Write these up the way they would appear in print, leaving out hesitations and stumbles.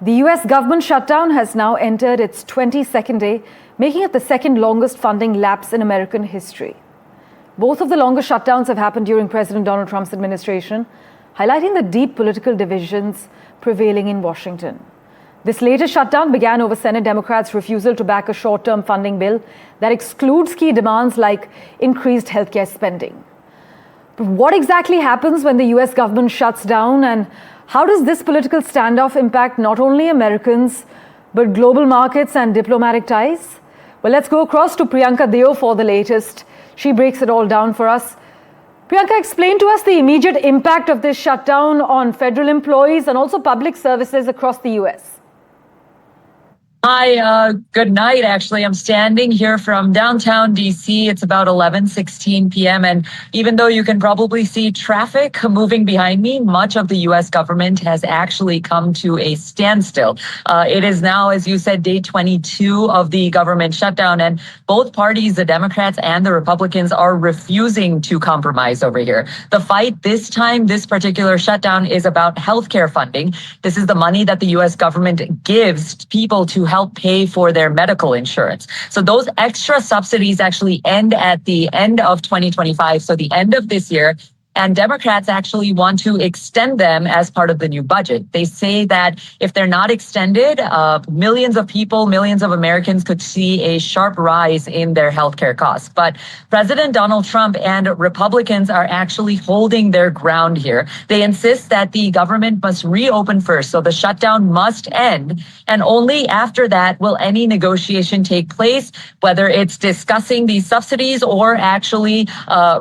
The US government shutdown has now entered its 22nd day, making it the second longest funding lapse in American history. Both of the longest shutdowns have happened during President Donald Trump's administration, highlighting the deep political divisions prevailing in Washington. This latest shutdown began over Senate Democrats' refusal to back a short-term funding bill that excludes key demands like increased healthcare spending. But what exactly happens when the US government shuts down, and how does this political standoff impact not only Americans, but global markets and diplomatic ties? Well, let's go across to Priyanka Deo for the latest. She breaks it all down for us. Priyanka, explain to us the immediate impact of this shutdown on federal employees and also public services across the US. Hi, good night. Actually, I'm standing here from downtown DC. It's about 11:16 p.m. And even though you can probably see traffic moving behind me, much of the US government has actually come to a standstill. It is now, as you said, day 22 of the government shutdown, and both parties, the Democrats and the Republicans, are refusing to compromise over here. The fight this time, this particular shutdown, is about healthcare funding. This is the money that the US government gives people to help pay for their medical insurance. So those extra subsidies actually end at the end of 2025, so the end of this year. And Democrats actually want to extend them as part of the new budget. They say that if they're not extended, millions of people, millions of Americans could see a sharp rise in their healthcare costs. But President Donald Trump and Republicans are actually holding their ground here. They insist that the government must reopen first, so the shutdown must end. And only after that will any negotiation take place, whether it's discussing these subsidies or actually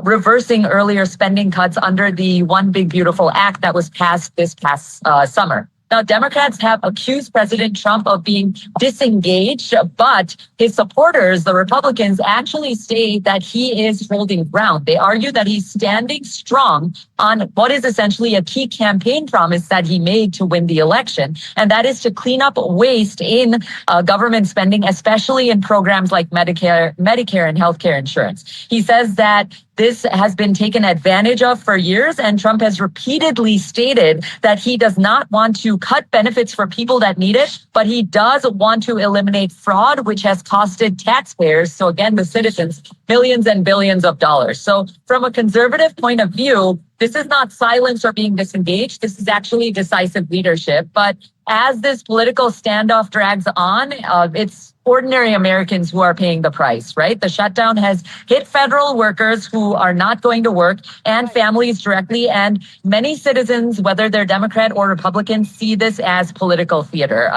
reversing earlier spending cuts under the One Big Beautiful Act that was passed this past summer. Now, Democrats have accused President Trump of being disengaged, but his supporters, the Republicans, actually state that he is holding ground. They argue that he's standing strong on what is essentially a key campaign promise that he made to win the election, and that is to clean up waste in government spending, especially in programs like Medicare and healthcare insurance. He says that this has been taken advantage of for years, and Trump has repeatedly stated that he does not want to cut benefits for people that need it, but he does want to eliminate fraud, which has costed taxpayers, so again, the citizens, millions and billions of dollars. So from a conservative point of view, this is not silence or being disengaged. This is actually decisive leadership. But as this political standoff drags on, it's ordinary Americans who are paying the price, right? The shutdown has hit federal workers who are not going to work and families directly. And many citizens, whether they're Democrat or Republican, see this as political theater.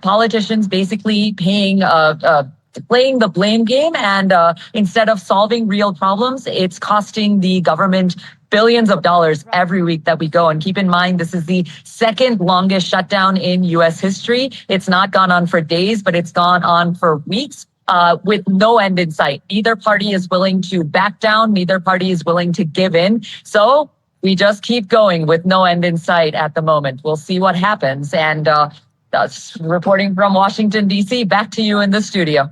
Politicians basically playing the blame game, and instead of solving real problems, it's costing the government billions of dollars every week that we go. And keep in mind, this is the second longest shutdown in US history. It's not gone on for days, but it's gone on for weeks with no end in sight. Neither party is willing to back down. Neither party is willing to give in. So we just keep going with no end in sight at the moment. We'll see what happens. And that's reporting from Washington, D.C. Back to you in the studio.